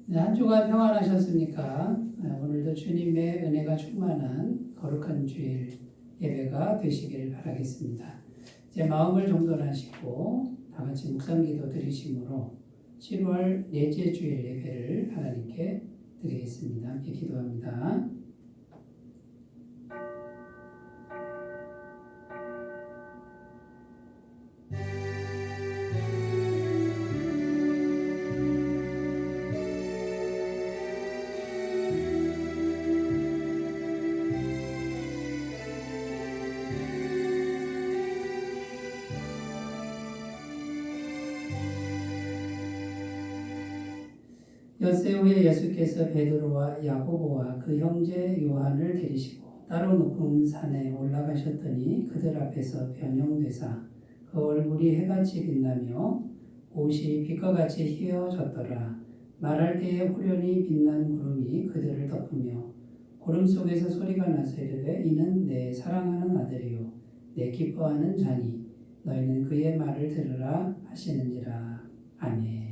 네, 한 주간 평안하셨습니까? 오늘도 주님의 은혜가 충만한 거룩한 주일 예배가 되시길 바라겠습니다. 제 마음을 정돈하시고 다 같이 묵상기도 드리심으로 7월 넷째 주일 예배를 하나님께 드리겠습니다. 함께 기도합니다. 엿새 후에 예수께서 베드로와 야고보와 그 형제 요한을 데리시고 따로 높은 산에 올라가셨더니 그들 앞에서 변형되사 그 얼굴이 해같이 빛나며 옷이 빛과 같이 휘어졌더라. 말할 때에 후련히 빛난 구름이 그들을 덮으며 구름 속에서 소리가 나서 이르되 이는 내 사랑하는 아들이요 내 기뻐하는 자니 너희는 그의 말을 들으라 하시는지라. 아멘.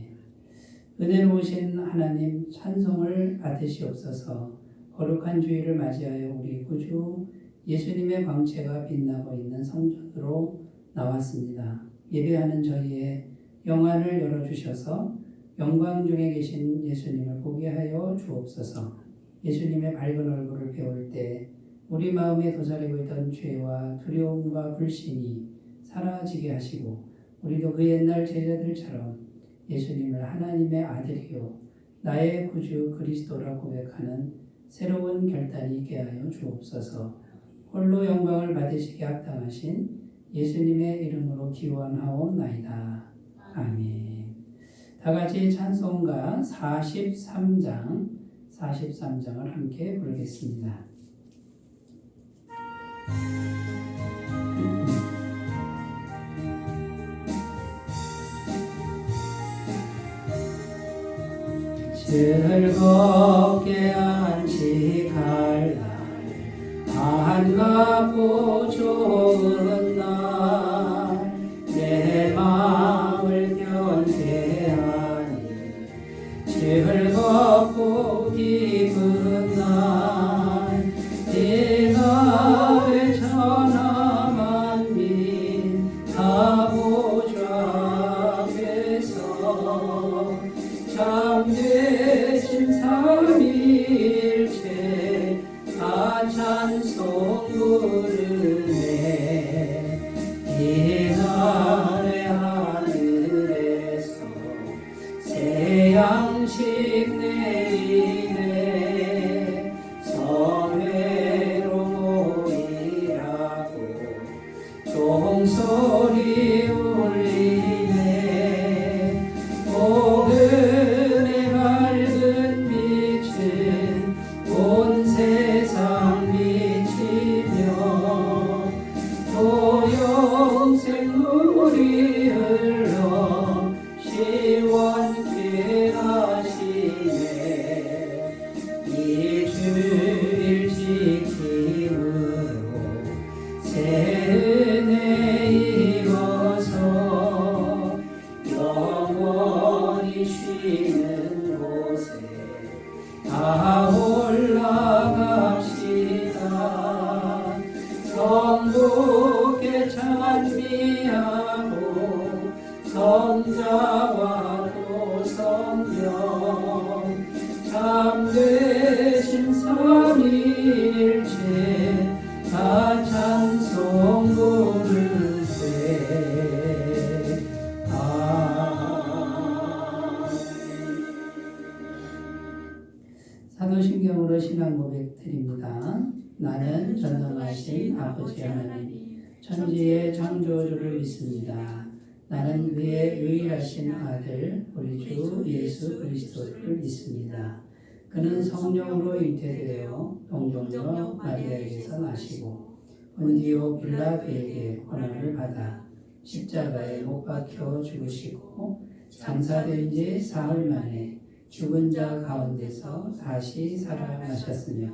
은혜로우신 하나님 찬송을 받으시옵소서. 거룩한 주일을 맞이하여 우리 구주 예수님의 광채가 빛나고 있는 성전으로 나왔습니다. 예배하는 저희의 영안을 열어주셔서 영광 중에 계신 예수님을 보게 하여 주옵소서. 예수님의 밝은 얼굴을 배울 때 우리 마음에 도사리고 있던 죄와 두려움과 불신이 사라지게 하시고 우리도 그 옛날 제자들처럼 예수님을 하나님의 아들이요 나의 구주 그리스도라 고백하는 새로운 결단이 있게 하여 주옵소서. 홀로 영광을 받으시기 합당하신 예수님의 이름으로 기원하옵나이다. 아멘. 다같이 찬송가 43장을 함께 부르겠습니다. 즐겁게 안식할 날 반갑고 좋은 날 내 마음을 변개하니 즐겁고 기쁜 날 이 날에 천하 만민 다 보좌 앞에서 참되신 삼위일체 다 찬송 부르네. 이 날의 하늘에서 새 양식 내리네. 성회로 모이라고 종소리 울리네. 복음의 밝은 빛은 온 세상 비치며 또 영생물이 흘러 시원케 하시네. 이 주일 지킴으로 새 은혜 입어서 영원히 쉬는 곳에 다 올라갑시다. 성부께 찬미하고 성자와 또 성령 참되신 삼위일체 다 찬송 부르세. 사도신경으로 신앙 고백 드립니다. 나는 전능하신 아버지 하나님 천지의 창조주를 믿습니다. 나는 그의 유일하신 아들 우리 주 예수 그리스도를 믿습니다. 그는 성령으로 잉태되어 동정녀 마리아에게서 나시고 본디오 빌라도에게 고난을 받아 십자가에 못 박혀 죽으시고 장사된 지 사흘 만에 죽은 자 가운데서 다시 살아나셨으며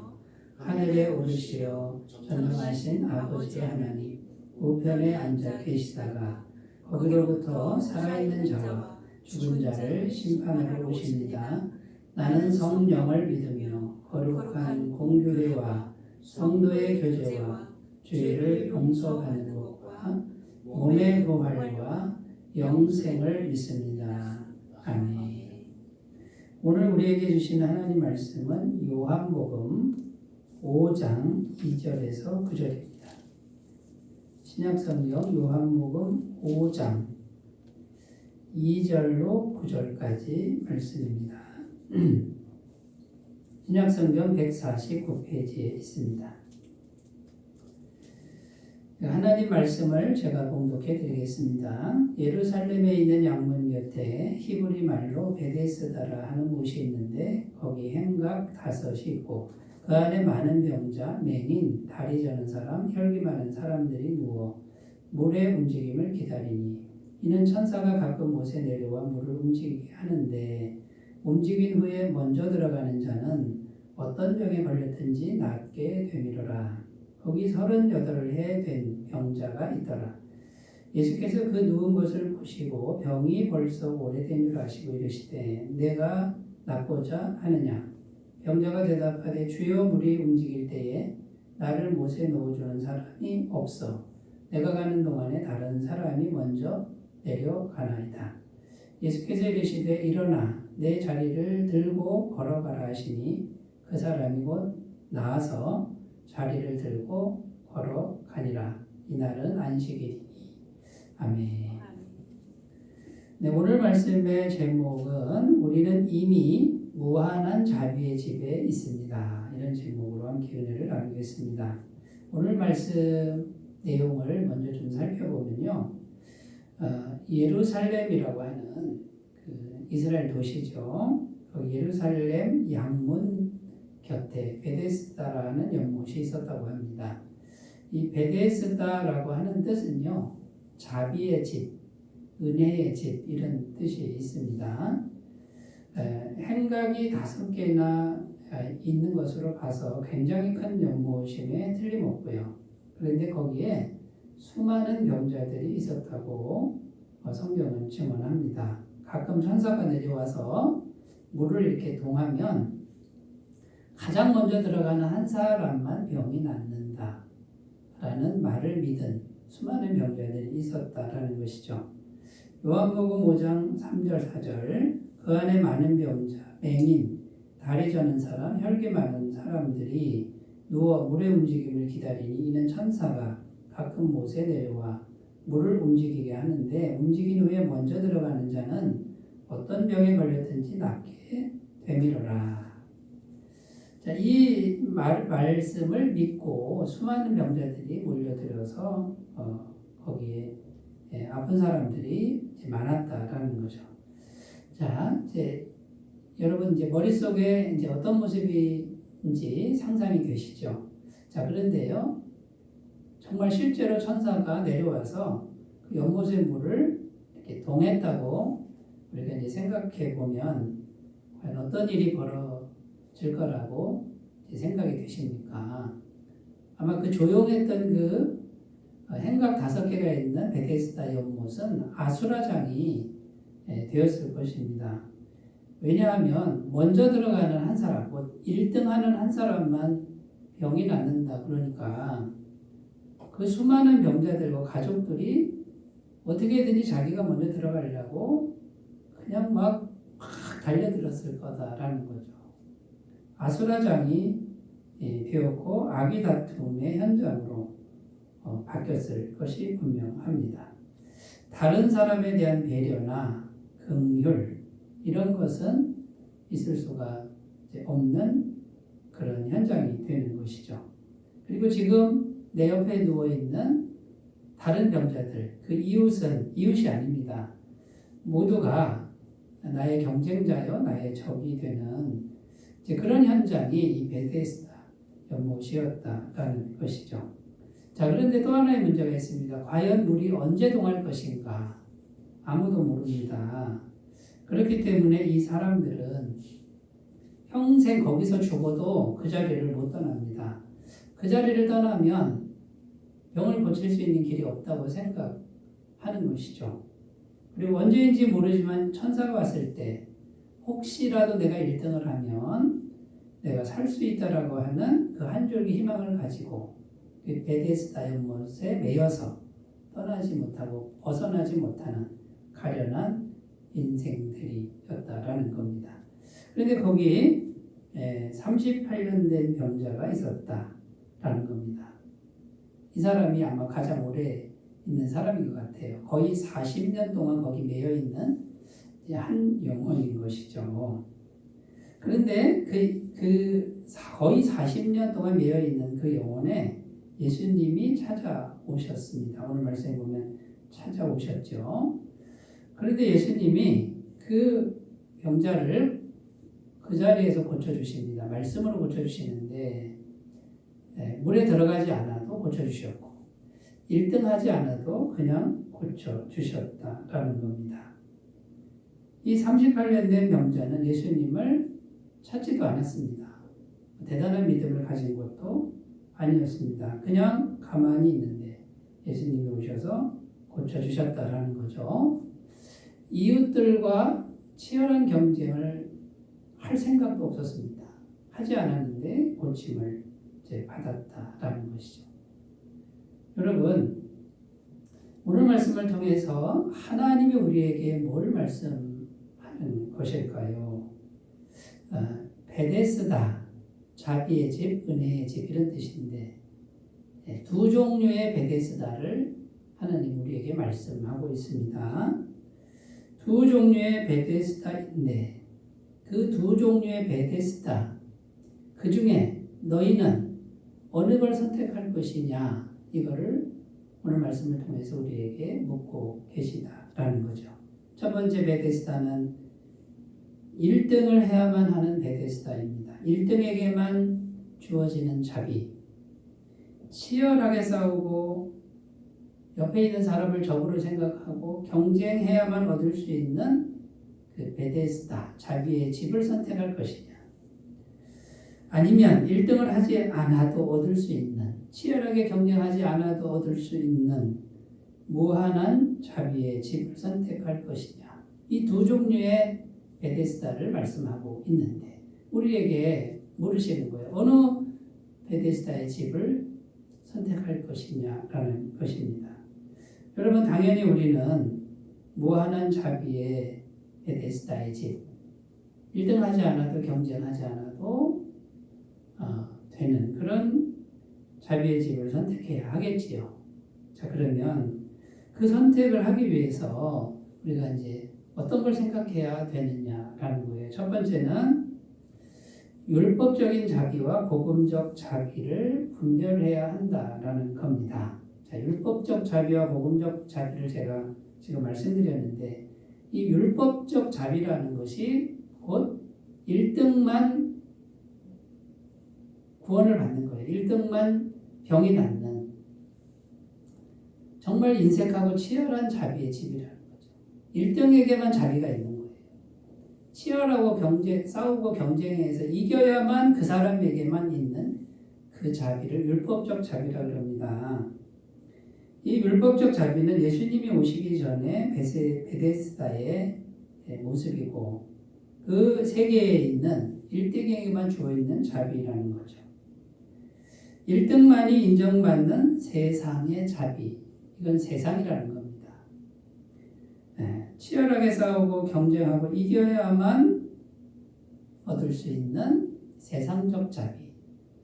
하늘에 오르시어 전능하신 아버지 하나님 우편에 앉아 계시다가 거기로부터 살아있는 자와 죽은 자를 심판하러 오십니다. 나는 성령을 믿으며 거룩한 공교회와 성도의 교제와 죄를 용서받는 것과 몸의 부활과 영생을 믿습니다. 아멘. 오늘 우리에게 주신 하나님 말씀은 요한복음 5장 2절에서 9절입니다. 신약성경 요한복음 5장 2절로 9절까지 말씀입니다. 신약성경 149페이지에 있습니다. 하나님 말씀을 제가 봉독해 드리겠습니다. 예루살렘에 있는 양문 곁에 히브리 말로 베데스다라 하는 곳이 있는데 거기 행각 5이 있고 그 안에 많은 병자, 맹인, 다리 저는 사람, 혈기 많은 사람들이 누워 물의 움직임을 기다리니 이는 천사가 가끔 못에 내려와 물을 움직이게 하는데 움직인 후에 먼저 들어가는 자는 어떤 병에 걸렸든지 낫게 되미러라. 거기 38해 된 병자가 있더라. 예수께서 그 누운 것을 보시고 병이 벌써 오래된 줄 아시고 이르시되 내가 낫고자 하느냐. 병자가 대답하되 주여 물이 움직일 때에 나를 못에 넣어주는 사람이 없어. 내가 가는 동안에 다른 사람이 먼저 내려가나이다. 예수께서 이르시되 일어나 내 자리를 들고 걸어가라 하시니 그 사람이 곧 나아서 자리를 들고 걸어가니라. 이날은 안식일이니. 아멘. 네, 오늘 말씀의 제목은 우리는 이미 무한한 자비의 집에 있습니다. 이런 제목으로 함께 은혜를 나누겠습니다. 오늘 말씀 내용을 먼저 좀 살펴보면요. 예루살렘이라고 하는 그 이스라엘 도시죠. 그 예루살렘 양문 곁에 베데스다라는 연못이 있었다고 합니다. 이 베데스다라고 하는 뜻은요, 자비의 집, 은혜의 집 이런 뜻이 있습니다. 행각이 5개나 있는 것으로 봐서 굉장히 큰 연못임에 틀림없고요. 그런데 거기에 수많은 병자들이 있었다고 성경은 증언합니다. 가끔 천사가 내려와서 물을 이렇게 동하면 가장 먼저 들어가는 한 사람만 병이 낫는다 라는 말을 믿은 수많은 병자들이 있었다라는 것이죠. 요한복음 5장 3절 4절 그 안에 많은 병자, 맹인, 다리 저는 사람, 혈기 많은 사람들이 누워 물의 움직임을 기다리니 이는 천사가 가끔 못에 내려와 물을 움직이게 하는데 움직인 후에 먼저 들어가는 자는 어떤 병에 걸렸든지 낫게 되미러라. 자, 이 말씀을 믿고 수많은 병자들이 몰려들어서 거기에 아픈 사람들이 많았다라는 거죠. 자, 이제 여러분 이제 머릿속에 이제 어떤 모습인지 상상이 되시죠? 자, 그런데요. 정말 실제로 천사가 내려와서 그 연못의 물을 이렇게 동했다고 우리가 이제 생각해 보면 과연 어떤 일이 벌어질 거라고 생각이 되십니까? 아마 그 조용했던 그 행각 5개가 있는 베데스다 연못은 아수라장이 되었을 것입니다. 왜냐하면 먼저 들어가는 한 사람, 1등 하는 한 사람만 병이 낫는다 그러니까 그 수많은 병자들과 가족들이 어떻게든지 자기가 먼저 들어가려고 그냥 막 달려들었을 거다라는 거죠. 아수라장이 되었고 악의 다툼의 현장으로 바뀌었을 것이 분명합니다. 다른 사람에 대한 배려나 긍휼 이런 것은 있을 수가 없는 그런 현장이 되는 것이죠. 그리고 지금 내 옆에 누워있는 다른 병자들, 그 이웃은 이웃이 아닙니다. 모두가 나의 경쟁자요, 나의 적이 되는 그런 현장이 이 베데스다 연못이었다라는 것이죠. 자, 그런데 또 하나의 문제가 있습니다. 과연 물이 언제 동할 것인가? 아무도 모릅니다. 그렇기 때문에 이 사람들은 평생 거기서 죽어도 그 자리를 못 떠납니다. 그 자리를 떠나면 병을 고칠 수 있는 길이 없다고 생각하는 것이죠. 그리고 언제인지 모르지만 천사가 왔을 때 혹시라도 내가 1등을 하면 내가 살 수 있다라고 하는 그 한 줄기 희망을 가지고 그 베데스다 연못에 매여서 떠나지 못하고 벗어나지 못하는 가련한 인생들이었다라는 겁니다. 그런데 거기 38년 된 병자가 있었다라는 겁니다. 이 사람이 아마 가장 오래 있는 사람인 것 같아요. 거의 40년 동안 거기 매여 있는 한 영혼인 것이죠. 그런데 거의 40년 동안 매여 있는 그 영혼에 예수님이 찾아오셨습니다. 오늘 말씀에 보면 찾아오셨죠. 그런데 예수님이 그 병자를 그 자리에서 고쳐주십니다. 말씀으로 고쳐주시는데 물에 들어가지 않아도 고쳐주셨고 1등 하지 않아도 그냥 고쳐주셨다라는 겁니다. 이 38년 된 병자는 예수님을 찾지도 않았습니다. 대단한 믿음을 가진 것도 아니었습니다. 그냥 가만히 있는데 예수님이 오셔서 고쳐주셨다라는 거죠. 이웃들과 치열한 경쟁을 할 생각도 없었습니다. 하지 않았는데 고침을 이제 받았다라는 것이죠. 여러분, 오늘 말씀을 통해서 하나님이 우리에게 뭘 말씀하는 것일까요? 베데스다, 자비의 집, 은혜의 집 이런 뜻인데 두 종류의 베데스다를 하나님 우리에게 말씀하고 있습니다. 두 종류의 베데스다인데 그 두 종류의 베데스다 그 중에 너희는 어느 걸 선택할 것이냐 이거를 오늘 말씀을 통해서 우리에게 묻고 계시다라는 거죠. 첫 번째 베데스다는 1등을 해야만 하는 베데스다입니다. 1등에게만 주어지는 자비. 치열하게 싸우고 옆에 있는 사람을 적으로 생각하고 경쟁해야만 얻을 수 있는 그 베데스다, 자비의 집을 선택할 것이냐. 아니면 1등을 하지 않아도 얻을 수 있는, 치열하게 경쟁하지 않아도 얻을 수 있는 무한한 자비의 집을 선택할 것이냐. 이 두 종류의 베데스다를 말씀하고 있는데 우리에게 물으시는 거예요. 어느 베데스다의 집을 선택할 것이냐라는 것입니다. 여러분, 당연히 우리는 무한한 자비의 베데스다의 집, 1등 하지 않아도 경쟁하지 않아도 되는 그런 자비의 집을 선택해야 하겠지요. 자, 그러면 그 선택을 하기 위해서 우리가 이제 어떤 걸 생각해야 되느냐라는 거예요. 첫 번째는 율법적인 자비와 복음적 자비를 분별해야 한다라는 겁니다. 자, 율법적 자비와 복음적 자비를 제가 지금 말씀드렸는데 이 율법적 자비라는 것이 곧 1등만 구원을 받는 거예요. 1등만 병이 낫는 정말 인색하고 치열한 자비의 집이라는 거죠. 1등에게만 자비가 있는 거예요. 치열하고 싸우고 경쟁해서 이겨야만 그 사람에게만 있는 그 자비를 율법적 자비라고 합니다. 이 율법적 자비는 예수님이 오시기 전에 베데스다의 모습이고 그 세계에 있는 1등에게만 주어 있는 자비라는 거죠. 1등만이 인정받는 세상의 자비, 이건 세상이라는 겁니다. 치열하게 싸우고 경쟁하고 이겨야만 얻을 수 있는 세상적 자비,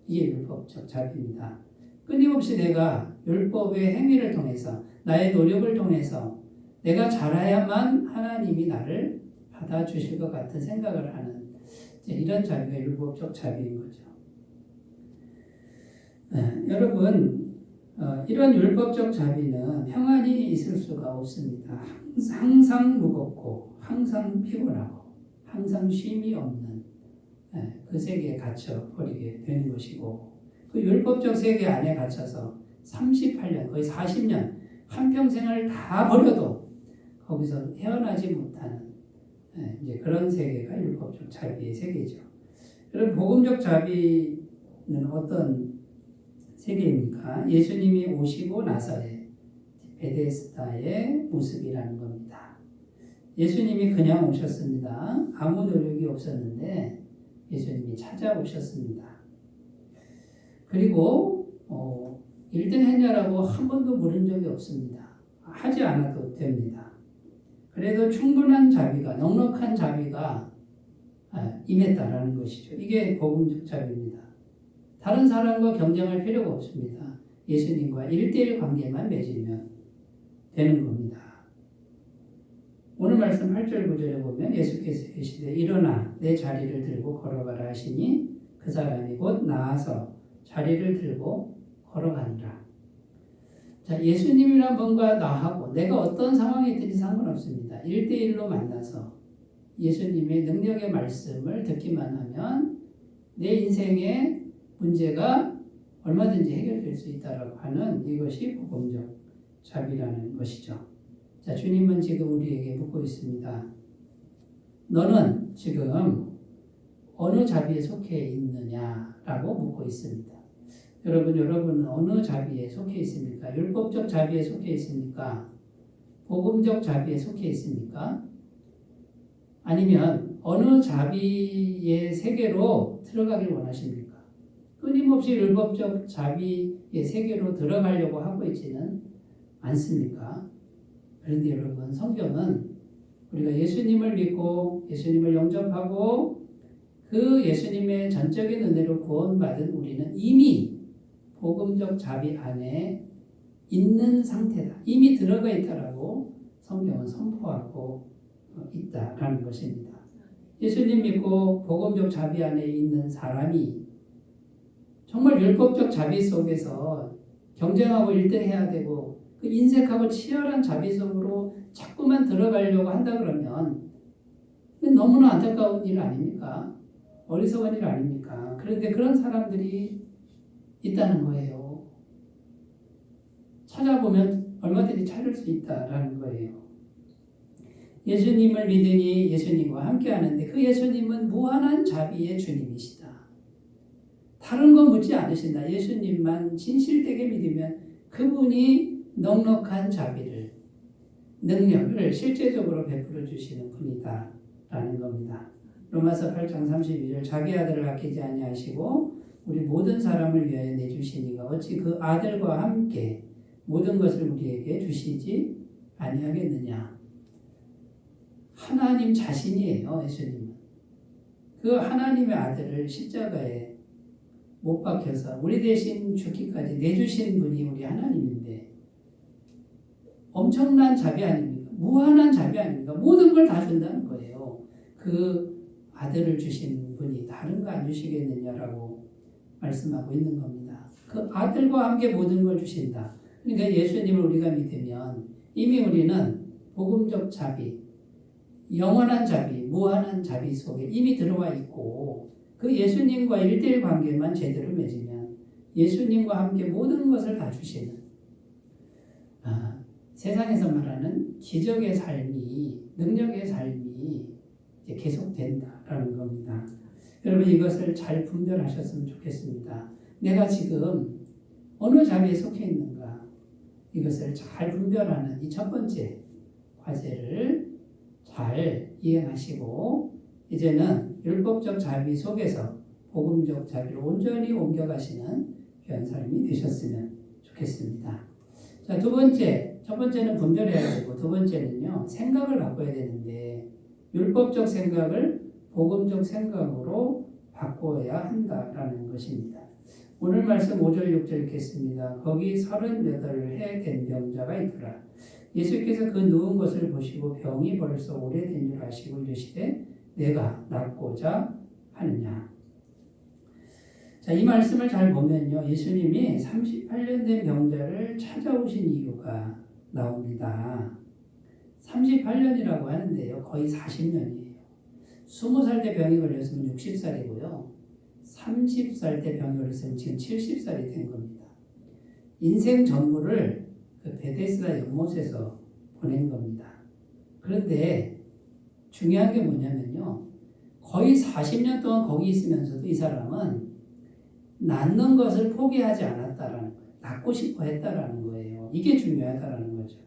이게 율법적 자비입니다. 끊임없이 내가 율법의 행위를 통해서 나의 노력을 통해서 내가 잘해야만 하나님이 나를 받아주실 것 같은 생각을 하는 이런 자비가 율법적 자비인 거죠. 여러분, 이런 율법적 자비는 평안이 있을 수가 없습니다. 항상 무겁고 항상 피곤하고 항상 쉼이 없는 그 세계에 갇혀버리게 되는 것이고 그 율법적 세계 안에 갇혀서 38년, 거의 40년 한평생을 다 버려도 거기서 헤어나지 못하는 이제 그런 세계가 율법적 자비의 세계죠. 여러분, 복음적 자비는 어떤 세계입니까? 예수님이 오시고 나서의 베데스다의 모습이라는 겁니다. 예수님이 그냥 오셨습니다. 아무 노력이 없었는데 예수님이 찾아오셨습니다. 그리고 1등 했냐라고 한 번도 물은 적이 없습니다. 하지 않아도 됩니다. 그래도 충분한 자비가, 넉넉한 자비가 임했다라는 것이죠. 이게 복음적 자비입니다. 다른 사람과 경쟁할 필요가 없습니다. 예수님과 1대1 관계만 맺으면 되는 겁니다. 오늘 말씀 8절 9절에 보면 예수께서 이르시되 일어나 내 자리를 들고 걸어가라 하시니 그 사람이 곧 나아서 자리를 들고 걸어가니라. 자, 예수님이란 분과 나하고 내가 어떤 상황이 있든지 상관없습니다. 1대1로 만나서 예수님의 능력의 말씀을 듣기만 하면 내 인생의 문제가 얼마든지 해결될 수 있다라고 하는 이것이 복음적 자비라는 것이죠. 자, 주님은 지금 우리에게 묻고 있습니다. 너는 지금 어느 자비에 속해 있느냐라고 묻고 있습니다. 여러분은 어느 자비에 속해 있습니까? 율법적 자비에 속해 있습니까? 복음적 자비에 속해 있습니까? 아니면 어느 자비의 세계로 들어가길 원하십니까? 끊임없이 율법적 자비의 세계로 들어가려고 하고 있지는 않습니까? 그런데 여러분, 성경은 우리가 예수님을 믿고 예수님을 영접하고 그 예수님의 전적인 은혜로 구원받은 우리는 이미 복음적 자비 안에 있는 상태다. 이미 들어가 있다라고 성경은 선포하고 있다라는 것입니다. 예수님 믿고 복음적 자비 안에 있는 사람이 정말 율법적 자비 속에서 경쟁하고 1등 해야 되고 그 인색하고 치열한 자비 속으로 자꾸만 들어가려고 한다 그러면 너무나 안타까운 일 아닙니까? 어리석은 일 아닙니까? 그런데 그런 사람들이 있다는 거예요. 찾아보면 얼마든지 찾을 수 있다라는 거예요. 예수님을 믿으니 예수님과 함께 하는데 그 예수님은 무한한 자비의 주님이시다. 다른 거 묻지 않으신다. 예수님만 진실되게 믿으면 그분이 넉넉한 자비를, 능력을 실제적으로 베풀어 주시는 분이다 라는 겁니다. 로마서 8장 32절 자기 아들을 아끼지 아니하시고 우리 모든 사람을 위하여 내주시니가 어찌 그 아들과 함께 모든 것을 우리에게 주시지 아니하겠느냐. 하나님 자신이에요. 예수님은. 그 하나님의 아들을 십자가에 못 박혀서 우리 대신 죽기까지 내주신 분이 우리 하나님인데 엄청난 자비 아닙니까? 무한한 자비 아닙니까? 모든 걸 다 준다는 거예요. 그 아들을 주신 분이 다른 거 안 주시겠느냐라고 말씀하고 있는 겁니다. 그 아들과 함께 모든 걸 주신다. 그러니까 예수님을 우리가 믿으면 이미 우리는 복음적 자비, 영원한 자비, 무한한 자비 속에 이미 들어와 있고 그 예수님과 1대1 관계만 제대로 맺으면 예수님과 함께 모든 것을 다 주시는 세상에서 말하는 기적의 삶이, 능력의 삶이 이제 계속된다라는 겁니다. 여러분 이것을 잘 분별하셨으면 좋겠습니다. 내가 지금 어느 자비에 속해 있는가 이것을 잘 분별하는 이 첫 번째 과제를 잘 이행하시고 이제는 율법적 자비 속에서 복음적 자비를 온전히 옮겨가시는 귀한 삶이 되셨으면 좋겠습니다. 자, 첫 번째는 분별해야 되고 두 번째는요 생각을 바꿔야 되는데 율법적 생각을 복음적 생각으로 바꿔야 한다라는 것입니다. 오늘 말씀 5절 6절 읽겠습니다. 거기 38해 된 병자가 있더라. 예수께서 그 누운 것을 보시고 병이 벌써 오래된 줄 아시고 이르시되 내가 낫고자 하느냐. 자, 이 말씀을 잘 보면요. 예수님이 38년 된 병자를 찾아오신 이유가 나옵니다. 38년이라고 하는데요. 거의 40년이에요. 20살 때 병이 걸렸으면 60살이고요. 30살 때 병이 걸렸으면 지금 70살이 된 겁니다. 인생 전부를 그 베데스다 연못에서 보낸 겁니다. 그런데 중요한 게 뭐냐면요. 거의 40년 동안 거기 있으면서도 이 사람은 낫는 것을 포기하지 않았다라는 거예요. 낫고 싶어 했다라는 거예요. 이게 중요하다라는 거죠.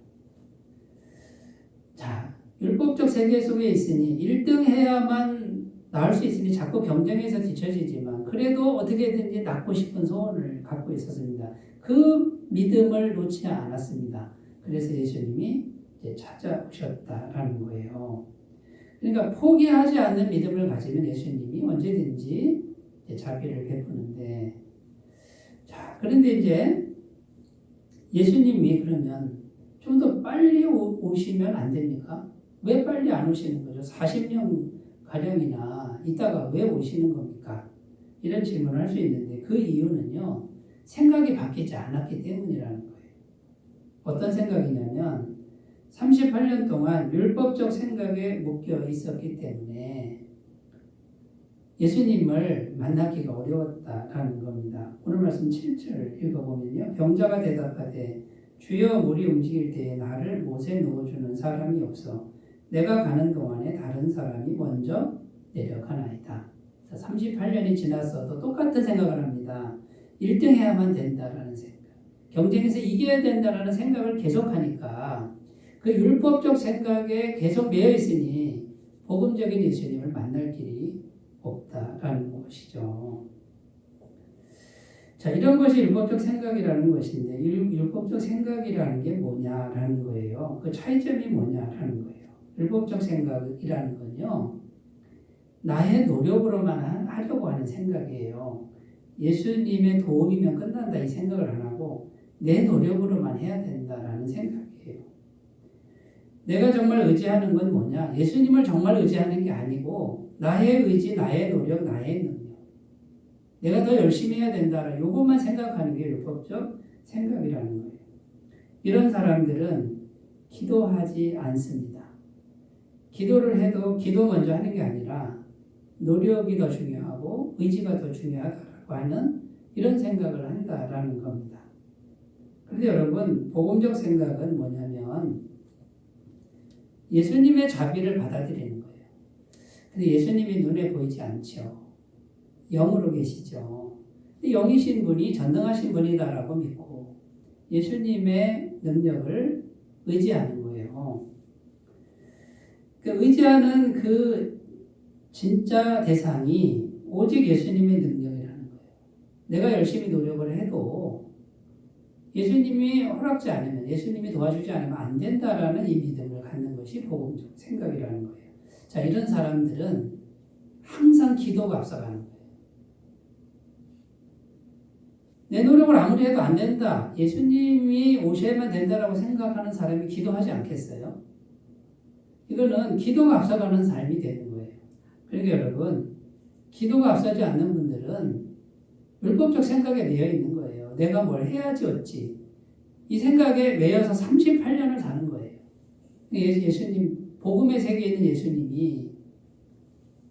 자, 율법적 세계 속에 있으니 1등 해야만 나을 수 있으니 자꾸 경쟁에서 뒤처지지만 그래도 어떻게든지 낳고 싶은 소원을 갖고 있었습니다. 그 믿음을 놓지 않았습니다. 그래서 예수님이 이제 찾아오셨다라는 거예요. 그러니까 포기하지 않는 믿음을 가지면 예수님이 언제든지 자비를 베푸는데, 자, 그런데 이제 예수님이 그러면 좀 더 빨리 오시면 안 됩니까? 왜 빨리 안 오시는 거죠? 40년 가량이나 있다가 왜 오시는 겁니까? 이런 질문을 할 수 있는데 그 이유는요, 생각이 바뀌지 않았기 때문이라는 거예요. 어떤 생각이냐면 38년 동안 율법적 생각에 묶여 있었기 때문에 예수님을 만나기가 어려웠다라는 겁니다. 오늘 말씀 7절 읽어보면요. 병자가 대답하되 주여 물이 움직일 때에 나를 못에 넣어주는 사람이 없어 내가 가는 동안에 다른 사람이 먼저 내려가나이다. 38년이 지났어도 똑같은 생각을 합니다. 1등 해야만 된다라는 생각. 경쟁에서 이겨야 된다라는 생각을 계속하니까 그 율법적 생각에 계속 매여 있으니 복음적인 예수님을 만날 길이 없다라는 것이죠. 자, 이런 것이 율법적 생각이라는 것인데 율법적 생각이라는 게 뭐냐라는 거예요. 그 차이점이 뭐냐라는 거예요. 율법적 생각이라는 건요, 나의 노력으로만 하려고 하는 생각이에요. 예수님의 도움이면 끝난다 이 생각을 안 하고 내 노력으로만 해야 된다라는 생각이에요. 내가 정말 의지하는 건 뭐냐? 예수님을 정말 의지하는 게 아니고 나의 의지, 나의 노력, 나의 능력. 내가 더 열심히 해야 된다라 요것만 생각하는 게 율법적 생각이라는 거예요. 이런 사람들은 기도하지 않습니다. 기도를 해도 기도 먼저 하는 게 아니라 노력이 더 중요하고 의지가 더 중요하다고 하는 이런 생각을 한다라는 겁니다. 그런데 여러분, 복음적 생각은 뭐냐면 예수님의 자비를 받아들이는 거예요. 근데 예수님이 눈에 보이지 않죠. 영으로 계시죠. 영이신 분이 전능하신 분이다라고 믿고 예수님의 능력을 의지하는 거예요. 그 의지하는 그 진짜 대상이 오직 예수님의 능력이라는 거예요. 내가 열심히 노력을 해도 예수님이 허락지 않으면, 예수님이 도와주지 않으면 안 된다라는 이 믿음을 갖는 것이 복음적 생각이라는 거예요. 자, 이런 사람들은 항상 기도가 앞서가는 거예요. 내 노력을 아무리 해도 안 된다, 예수님이 오셔야만 된다라고 생각하는 사람이 기도하지 않겠어요? 이거는 기도가 앞서가는 삶이 되는 거예요. 그러니까 여러분, 기도가 앞서지 않는 분들은 율법적 생각에 매여 있는 거예요. 내가 뭘 해야지 어찌. 이 생각에 매여서 38년을 사는 거예요. 예수님, 복음의 세계에 있는 예수님이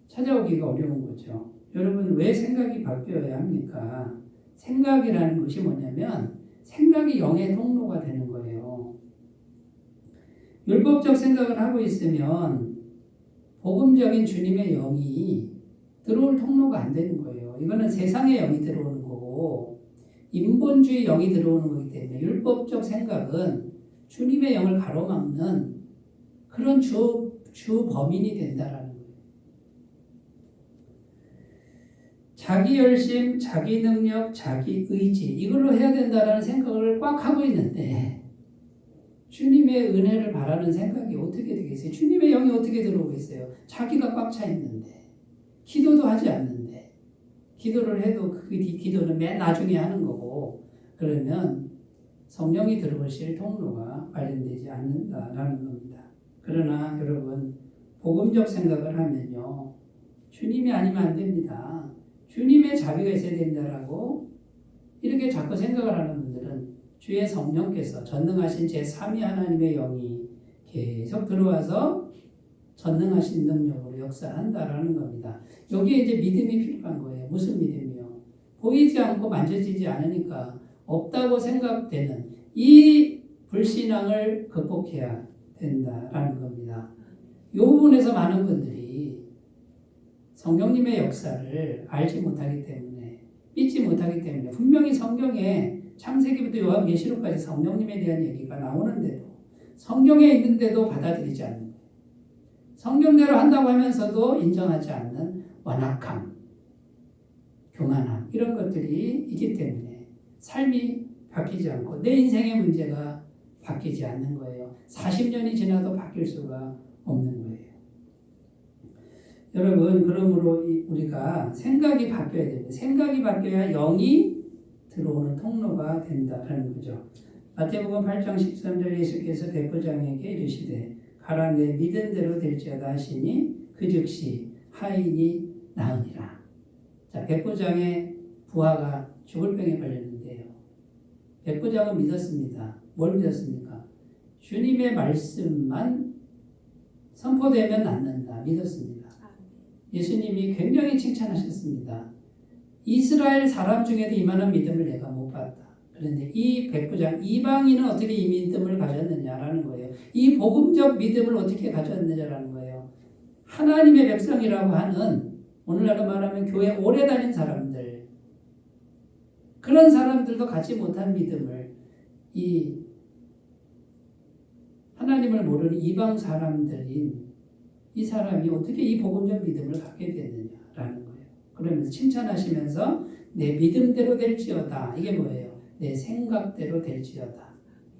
찾아오기가 어려운 거죠. 여러분, 왜 생각이 바뀌어야 합니까? 생각이라는 것이 뭐냐면 생각이 영의 통로가 되는 거예요. 율법적 생각을 하고 있으면 복음적인 주님의 영이 들어올 통로가 안 되는 거예요. 이거는 세상의 영이 들어오는 거고 인본주의 영이 들어오는 거기 때문에 율법적 생각은 주님의 영을 가로막는 그런 주 범인이 된다라는 거예요. 자기 열심, 자기 능력, 자기 의지 이걸로 해야 된다라는 생각을 꽉 하고 있는데 주님의 은혜를 바라는 생각이 어떻게 되겠어요? 주님의 영이 어떻게 들어오겠어요? 자기가 꽉 차 있는데 기도도 하지 않는데 기도를 해도 그 기도는 맨 나중에 하는 거고 그러면 성령이 들어오실 통로가 마련되지 않는다라는 겁니다. 그러나 여러분 복음적 생각을 하면요 주님이 아니면 안 됩니다. 주님의 자비가 있어야 된다라고 이렇게 자꾸 생각을 하는 분들은 주의 성령께서 전능하신 제3위 하나님의 영이 계속 들어와서 전능하신 능력으로 역사한다라는 겁니다. 여기에 이제 믿음이 필요한 거예요. 무슨 믿음이요? 보이지 않고 만져지지 않으니까 없다고 생각되는 이 불신앙을 극복해야 된다라는 겁니다. 이 부분에서 많은 분들이 성령님의 역사를 알지 못하기 때문에 믿지 못하기 때문에 분명히 성경에 창세기부터 요한계시록까지 성령님에 대한 얘기가 나오는데도 성경에 있는데도 받아들이지 않는 거예요. 성경대로 한다고 하면서도 인정하지 않는 완악함, 교만함 이런 것들이 있기 때문에 삶이 바뀌지 않고 내 인생의 문제가 바뀌지 않는 거예요. 40년이 지나도 바뀔 수가 없는 거예요. 여러분, 그러므로 우리가 생각이 바뀌어야 됩니다. 생각이 바뀌어야 영이 들어오는 통로가 된다는 거죠. 마태복음 8장 13절 예수께서 백부장에게 이르시되 가라 내 믿은 대로 될지어다 하시니 그 즉시 하인이 나으니라. 자, 백부장의 부하가 죽을 병에 걸렸는데요. 백부장은 믿었습니다. 뭘 믿었습니까? 주님의 말씀만 선포되면 낫는다. 믿었습니다. 예수님이 굉장히 칭찬하셨습니다. 이스라엘 사람 중에도 이만한 믿음을 내가 못 봤다. 그런데 이 백부장, 이방인은 어떻게 이 믿음을 가졌느냐라는 거예요. 이 복음적 믿음을 어떻게 가졌느냐라는 거예요. 하나님의 백성이라고 하는 오늘날로 말하면 교회 오래 다닌 사람들, 그런 사람들도 갖지 못한 믿음을 이 하나님을 모르는 이방 사람들인 이 사람이 어떻게 이 복음적 믿음을 갖게 됐느냐라는 거예요. 그러면서 칭찬하시면서 내 믿음대로 될지어다. 이게 뭐예요? 내 생각대로 될지어다.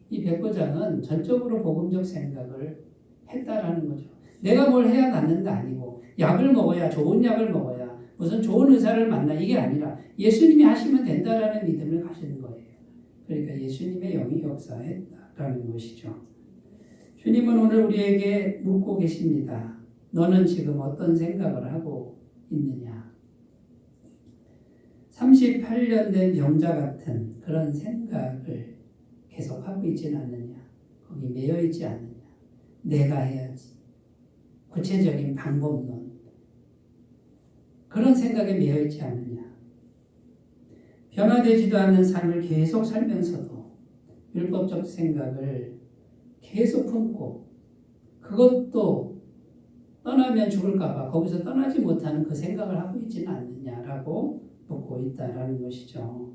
이 백부장은 전적으로 복음적 생각을 했다라는 거죠. 내가 뭘 해야 낫는다 아니고 약을 먹어야 좋은 약을 먹어야 무슨 좋은 의사를 만나 이게 아니라 예수님이 하시면 된다라는 믿음을 가지는 거예요. 그러니까 예수님의 영이 역사했다라는 것이죠. 주님은 오늘 우리에게 묻고 계십니다. 너는 지금 어떤 생각을 하고 있느냐? 38년 된 병자 같은 그런 생각을 계속하고 있지는 않느냐? 거기 매여 있지 않느냐? 내가 해야지. 구체적인 방법론. 그런 생각에 매여 있지 않느냐? 변화되지도 않는 삶을 계속 살면서도 율법적 생각을 계속 품고 그것도 떠나면 죽을까 봐 거기서 떠나지 못하는 그 생각을 하고 있지는 않느냐라고 묻고 있다라는 것이죠.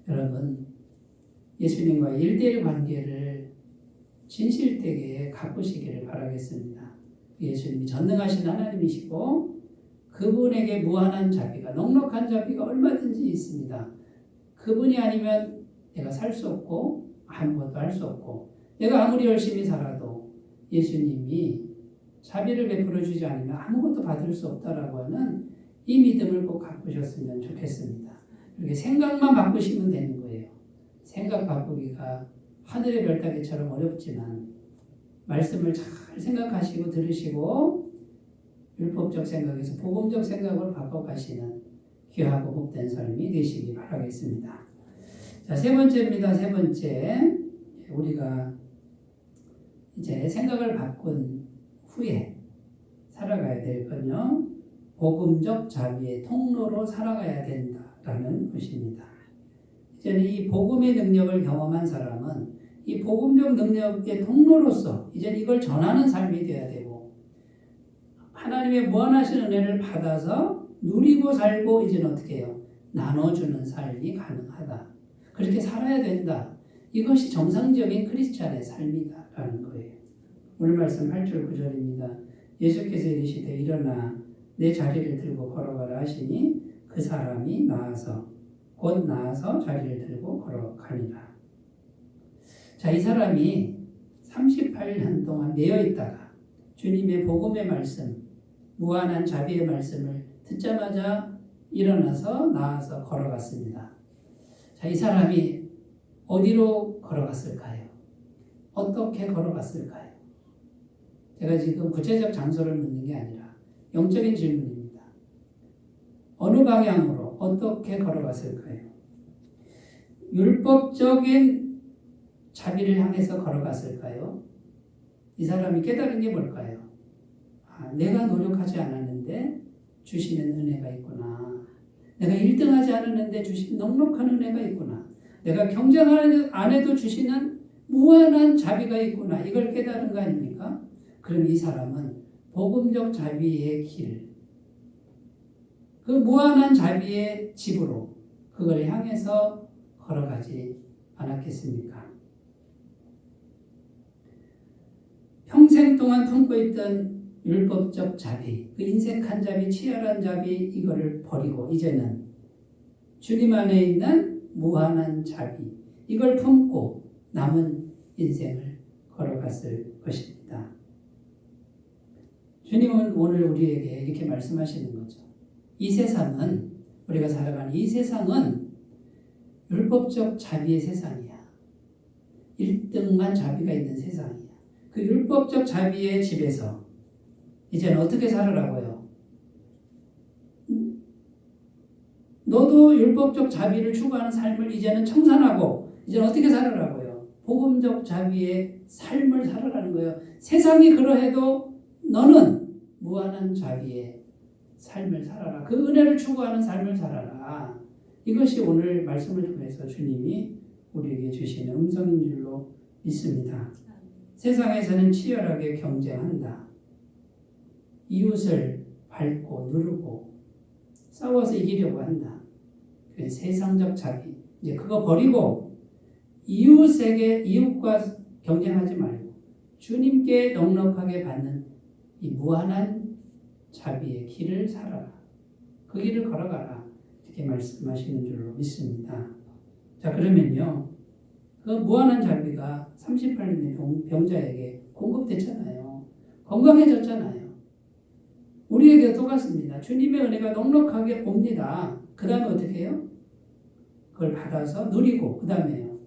여러분, 예수님과의 1대1 관계를 진실되게 가꾸시기를 바라겠습니다. 예수님이 전능하신 하나님이시고 그분에게 무한한 자비가, 넉넉한 자비가 얼마든지 있습니다. 그분이 아니면 내가 살 수 없고 아무것도 할 수 없고 내가 아무리 열심히 살아도 예수님이 자비를 베풀어 주지 않으면 아무것도 받을 수 없다라고 하는 이 믿음을 꼭 가꾸셨으면 좋겠습니다. 이렇게 생각만 바꾸시면 되는 거예요. 생각 바꾸기가 하늘의 별 따기처럼 어렵지만 말씀을 잘 생각하시고 들으시고 율법적 생각에서 복음적 생각을 바꿔가시는 귀하고 복된 삶이 되시기 바라겠습니다. 자, 세 번째입니다. 세 번째, 우리가 이제 생각을 바꾼 후에 살아가야 될 건요, 복음적 자비의 통로로 살아가야 된다라는 것입니다. 이제는 이 복음의 능력을 경험한 사람은 이 복음적 능력의 통로로서 이제 이걸 전하는 삶이 되어야 되고 하나님의 무한하신 은혜를 받아서 누리고 살고 이제는 어떻게 해요? 나눠주는 삶이 가능하다. 그렇게 살아야 된다. 이것이 정상적인 크리스찬의 삶이다라는 거예요. 오늘 말씀 8절 9절입니다. 예수께서 이르시되 일어나 내 자리를 들고 걸어가라 하시니 그 사람이 곧 나아서 자리를 들고 걸어가니라. 자, 이 사람이 38년 동안 매여 있다가 주님의 복음의 말씀, 무한한 자비의 말씀을 듣자마자 일어나서 나아서 걸어갔습니다. 자, 이 사람이 어디로 걸어갔을까요? 어떻게 걸어갔을까요? 제가 지금 구체적 장소를 묻는 게 아니라 영적인 질문입니다. 어느 방향으로 어떻게 걸어갔을까요? 율법적인 자비를 향해서 걸어갔을까요? 이 사람이 깨달은 게 뭘까요? 내가 노력하지 않았는데 주시는 은혜가 있구나. 내가 1등하지 않았는데 주시는 넉넉한 은혜가 있구나. 내가 경쟁 안 해도 주시는 무한한 자비가 있구나. 이걸 깨달은 거 아닙니까? 그럼 이 사람은 복음적 자비의 길, 그 무한한 자비의 집으로 그걸 향해서 걸어가지 않았겠습니까? 평생 동안 품고 있던 율법적 자비, 그 인색한 자비, 치열한 자비 이거를 버리고 이제는 주님 안에 있는 무한한 자비 이걸 품고 남은 인생을 걸어갔을 것입니다. 주님은 오늘 우리에게 이렇게 말씀하시는 거죠. 이 세상은 우리가 살아가는 이 세상은 율법적 자비의 세상이야. 1등만 자비가 있는 세상이야. 그 율법적 자비의 집에서 이제는 어떻게 살으라고요? 너도 율법적 자비를 추구하는 삶을 이제는 청산하고 이제는 어떻게 살으라고요? 복음적 자비의 삶을 살아라는 거예요. 세상이 그러해도 너는 무한한 자비의 삶을 살아라. 그 은혜를 추구하는 삶을 살아라. 이것이 오늘 말씀을 통해서 주님이 우리에게 주시는 음성인 줄로 믿습니다. 세상에서는 치열하게 경쟁한다. 이웃을 밟고 누르고 싸워서 이기려고 한다. 그 세상적 자비. 이제 그거 버리고 이웃과 경쟁하지 말고 주님께 넉넉하게 받는 이 무한한 자비의 길을 살아라. 그 길을 걸어가라. 이렇게 말씀하시는 줄로 믿습니다. 자, 그러면요. 그 무한한 자비가 38년의 병자에게 공급됐잖아요. 건강해졌잖아요. 우리에게도 똑같습니다. 주님의 은혜가 넉넉하게 옵니다. 그 다음에 어떻게 해요? 그걸 받아서 누리고 그 다음에요.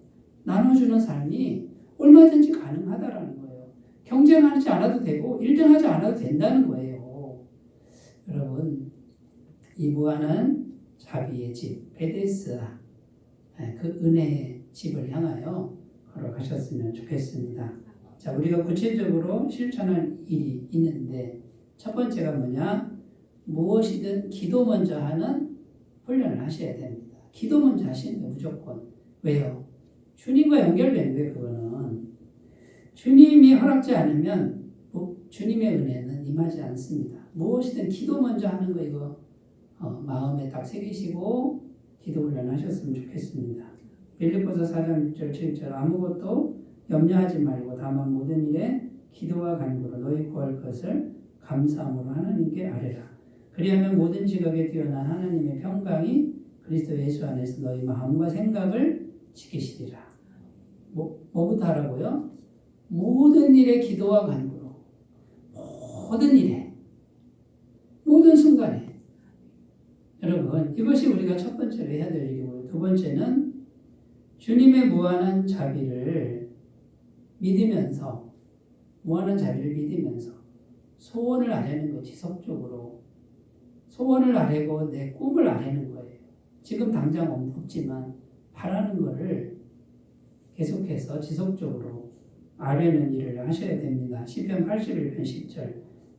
나눠주는 삶이 얼마든지 가능하다라는 거예요. 경쟁하지 않아도 되고 1등하지 않아도 된다는 거예요. 여러분 이 무한한 자비의 집 베데스다 그 은혜의 집을 향하여 걸어가셨으면 좋겠습니다. 자, 우리가 구체적으로 실천할 일이 있는데 첫 번째가 뭐냐? 무엇이든 기도 먼저 하는 훈련을 하셔야 됩니다. 기도 먼저 하시는 거 무조건. 왜요? 주님과 연결되는 거예요. 그거는. 주님이 허락지 않으면 주님의 은혜는 임하지 않습니다. 무엇이든 기도 먼저 하는 거 이거 마음에 딱 새기시고 기도 훈련 하셨으면 좋겠습니다. 빌립보서 4장 6절 7절 아무것도 염려하지 말고 다만 모든 일에 기도와 간구로 너희 구할 것을 감사함으로 하나님께 아뢰라. 그리하면 모든 지각에 뛰어난 하나님의 평강이 그리스도 예수 안에서 너희 마음과 생각을 지키시리라. 뭐부터 하라고요? 모든 일에 기도와 간구로 모든 일에 모든 순간에 여러분 이것이 우리가 첫 번째로 해야 될 일이고요. 두 번째는 주님의 무한한 자비를 믿으면서 무한한 자비를 믿으면서 소원을 아뢰는 거 지속적으로 소원을 아뢰고 내 꿈을 아뢰는 거예요. 지금 당장 없지만 바라는 거를 계속해서 지속적으로 아뢰는 일을 하셔야 됩니다. 시편 81편 10절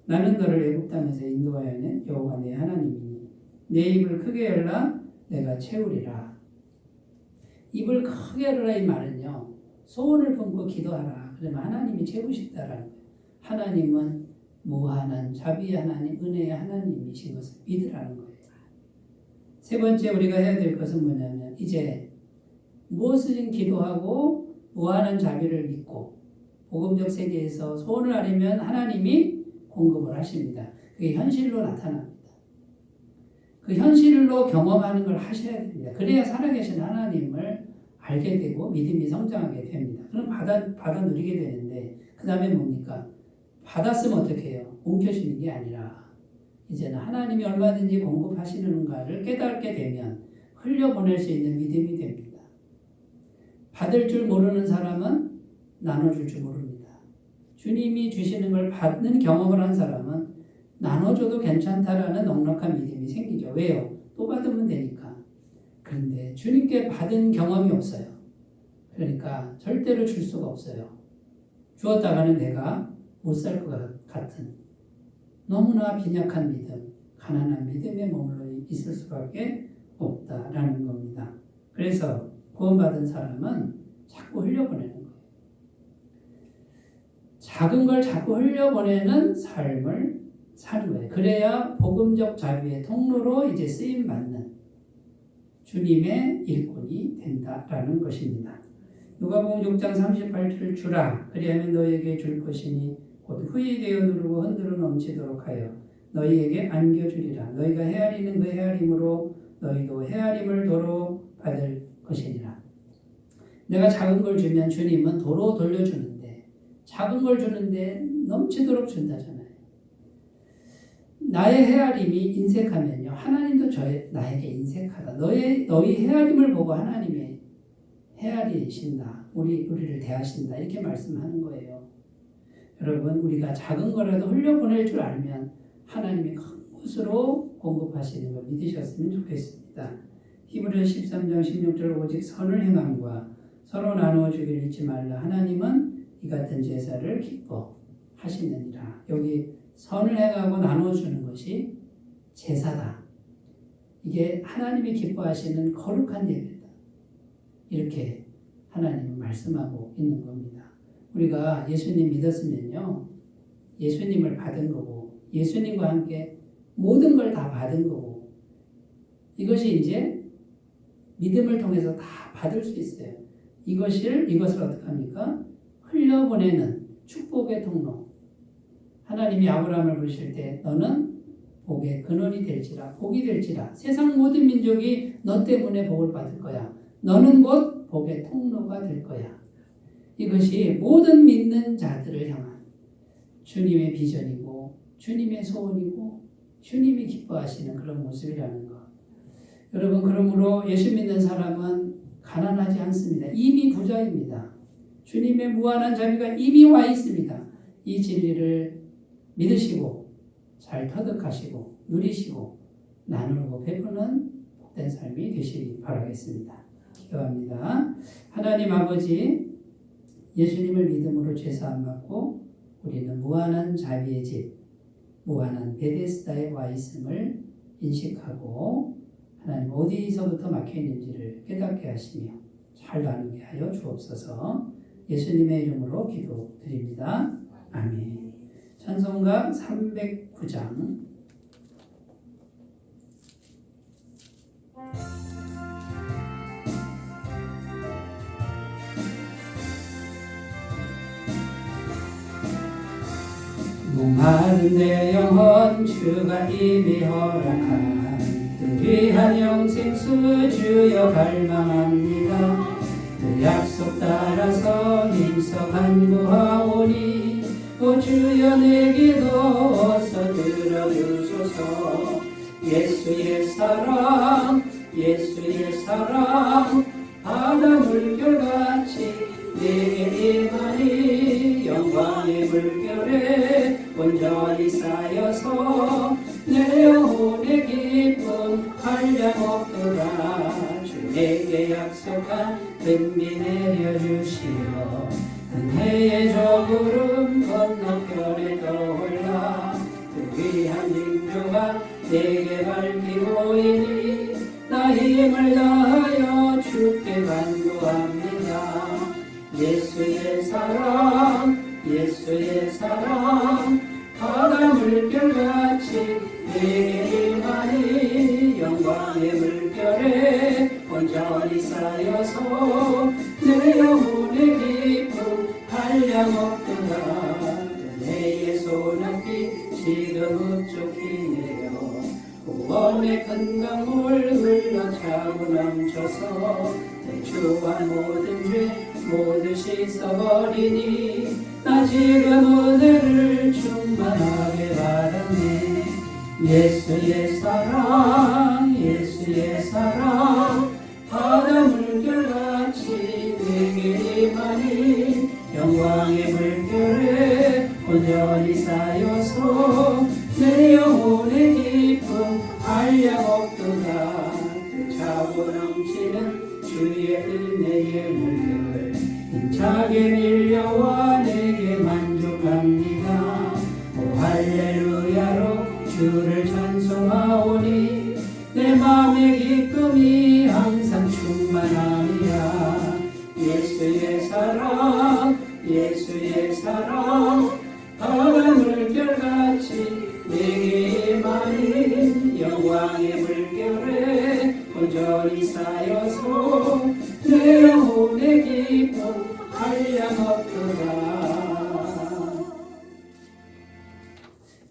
나는 너를 애굽 땅에서 인도하여낸 여호와 내 하나님이니 내 입을 크게 열라 내가 채우리라. 입을 크게 열라 이 말은요. 소원을 품고 기도하라. 그러면 하나님이 채우시다라는 거예요. 하나님은 무한한 자비의 하나님, 은혜의 하나님이신 것을 믿으라는 거예요. 세 번째 우리가 해야 될 것은 뭐냐면 이제 무엇을 기도하고 무한한 자비를 믿고 복음적 세계에서 소원을 아뢰면 하나님이 공급을 하십니다. 그게 현실로 나타납니다. 그 현실로 경험하는 걸 하셔야 됩니다. 그래야 살아계신 하나님을 알게 되고 믿음이 성장하게 됩니다. 그럼 받아 누리게 되는데 그 다음에 뭡니까? 받았으면 어떻게 해요? 옮겨주는 게 아니라 이제는 하나님이 얼마든지 공급하시는가를 깨닫게 되면 흘려보낼 수 있는 믿음이 됩니다. 받을 줄 모르는 사람은 나눠줄 줄 모릅니다. 주님이 주시는 걸 받는 경험을 한 사람은 나눠줘도 괜찮다라는 넉넉한 믿음이 생기죠. 왜요? 또 받으면 되니까. 그런데 주님께 받은 경험이 없어요. 그러니까 절대로 줄 수가 없어요. 주었다가는 내가 못 살 것 같은 너무나 빈약한 믿음, 가난한 믿음에 머물러 있을 수밖에 없다라는 겁니다. 그래서 구원받은 사람은 자꾸 흘려보내는 거예요. 작은 걸 자꾸 흘려보내는 삶을 사는 거예요. 그래야 복음적 자비의 통로로 이제 쓰임받는 주님의 일꾼이 된다라는 것입니다. 누가복음 6장 38절 주라 그리하면 너에게 줄 것이니 곧 후히 되어 누르고 흔들어 넘치도록 하여 너희에게 안겨주리라. 너희가 헤아리는 그 헤아림으로 너희도 헤아림을 도로 받을 것이니라. 내가 작은 걸 주면 주님은 도로 돌려주는데, 작은 걸 주는데 넘치도록 준다잖아요. 나의 헤아림이 인색하면요, 하나님도 나에게 인색하다. 너희 헤아림을 보고 하나님의 헤아리신다. 우리를 대하신다. 이렇게 말씀하는 거예요. 여러분, 우리가 작은 거라도 흘려보낼 줄 알면 하나님이 큰 것으로 공급하시는 걸 믿으셨으면 좋겠습니다. 히브리서 13장 16절 오직 선을 행함과 서로 나누어 주기를 잊지 말라. 하나님은 이 같은 제사를 기뻐하시느니라. 여기 선을 행하고 나누어 주는 것이 제사다. 이게 하나님이 기뻐하시는 거룩한 예배다. 이렇게 하나님은 말씀하고 있는 겁니다. 우리가 예수님 믿었으면요, 예수님을 받은 거고, 예수님과 함께 모든 걸 다 받은 거고, 이것이 이제 믿음을 통해서 다 받을 수 있어요. 이것을 어떻게 합니까? 흘려보내는 축복의 통로. 하나님이 아브라함을 부르실 때 너는 복의 근원이 될지라, 복이 될지라. 세상 모든 민족이 너 때문에 복을 받을 거야. 너는 곧 복의 통로가 될 거야. 이것이 모든 믿는 자들을 향한 주님의 비전이고 주님의 소원이고 주님이 기뻐하시는 그런 모습이라는 것. 여러분, 그러므로 예수 믿는 사람은 가난하지 않습니다. 이미 부자입니다. 주님의 무한한 자비가 이미 와 있습니다. 이 진리를 믿으시고 잘 터득하시고 누리시고 나누고 베푸는 복된 삶이 되시기 바라겠습니다. 기도합니다. 하나님 아버지, 예수님을 믿음으로 죄사함 받고 우리는 무한한 자비의 집, 무한한 베데스다에 와 있음을 인식하고 하나님 어디서부터 막혀 있는지를 깨닫게 하시며 잘 나누게 하여 주옵소서. 예수님의 이름으로 기도드립니다. 아멘. 찬송가 309장. 목마른 내 영혼 주가 이미 허락한 그 귀한 영생수 주여 갈망합니다. 그 약속 따라서 힘써 간구하오니 오 주여 내 기도 어서 들어주소서. 예수의 사랑 예수의 사랑 바다 물결같이 내게 임하니 영광의 물결에 온전히 쌓여서 내 영혼의 기쁨 한량없도다. 주 내게 약속한 은비 내려주시어 은혜의 저 구름 건너편에 떠올라 그 귀한 징조가 내게 밝히고 이니 나 힘을 다하여 주께 간구합니다. 예수의 사랑 예수의 사랑 바다 물결같이 내게 임하니 영광의 물결에 온전히 쌓여서 내 영혼의 기쁨 한량없도다. 은혜의 소낙비 지금 흡족히네요. 구원의 큰 강물 흘러차고 넘쳐서 내 주한 모든 죄 모두 씻어버리니 나 지금 은혜를 충만하게 받았네. 예수의 사랑 예수의 사랑 바다 물결같이 내게 임하니 영광의 물결에 온전히 쌓여서 내 영혼의 기쁨 한량없도다. 그 차고 넘치는 주의 은혜의 물결 힘차게 밀려와 내게 만족합니다. 오 할렐루야로 주를 찬송하오니 내 맘의 기쁨이 항상 충만함이야. 예수의 사랑 예수의 사랑 바다 물결같이 내게 임하니 영광의 물결에 온전히 쌓여서 내 영혼의 기쁨 한량없도다.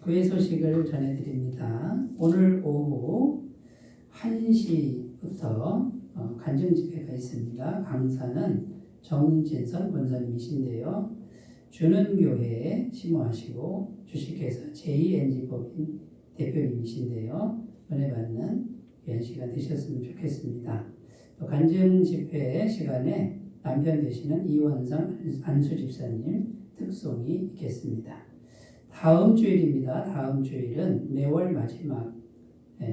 교회 소식을 전해드립니다. 오늘 오후 1시부터 간증 집회가 있습니다. 강사는 정진선 권사님이신데요. 주는교회에 심호하시고 주식회사 제2NG법인 대표님이신데요. 은혜 받는 귀한 시간 되셨으면 좋겠습니다. 또 간증 집회 시간에 남편 되시는 이원상 안수 집사님 특송이 있겠습니다. 다음 주일입니다. 다음 주일은 매월 마지막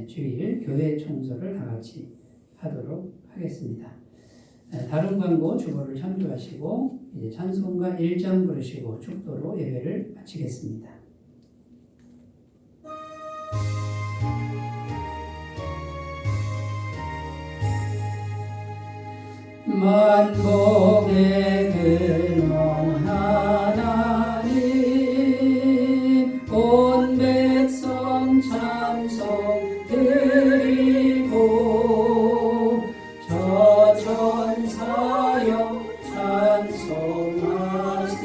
주일 교회 청소를 다 같이 하도록 하겠습니다. 다른 광고 주보를 참조하시고 이제 찬송가 1장 부르시고 축도로 예배를 마치겠습니다. 만복의 근원 하나님 온 백성 찬송 드리고 저 천사여 찬송하세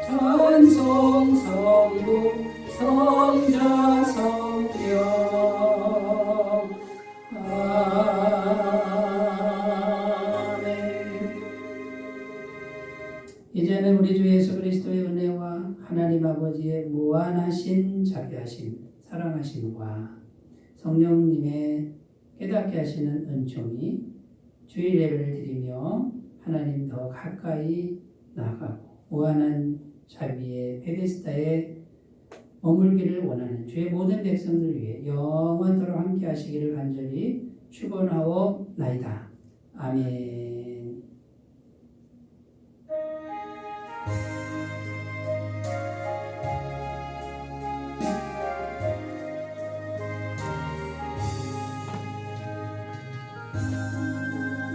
찬송 성부 성자 성령 이제는 우리 주 예수 그리스도의 은혜와 하나님 아버지의 무한하신 자비하심, 사랑하심과 성령님의 깨닫게 하시는 은총이 주일 예배를 드리며 하나님 더 가까이 나아가고 무한한 자비의 베데스다에 머물기를 원하는 주의 모든 백성들 위해 영원토록 함께 하시기를 간절히 축원하옵나이다. 아멘.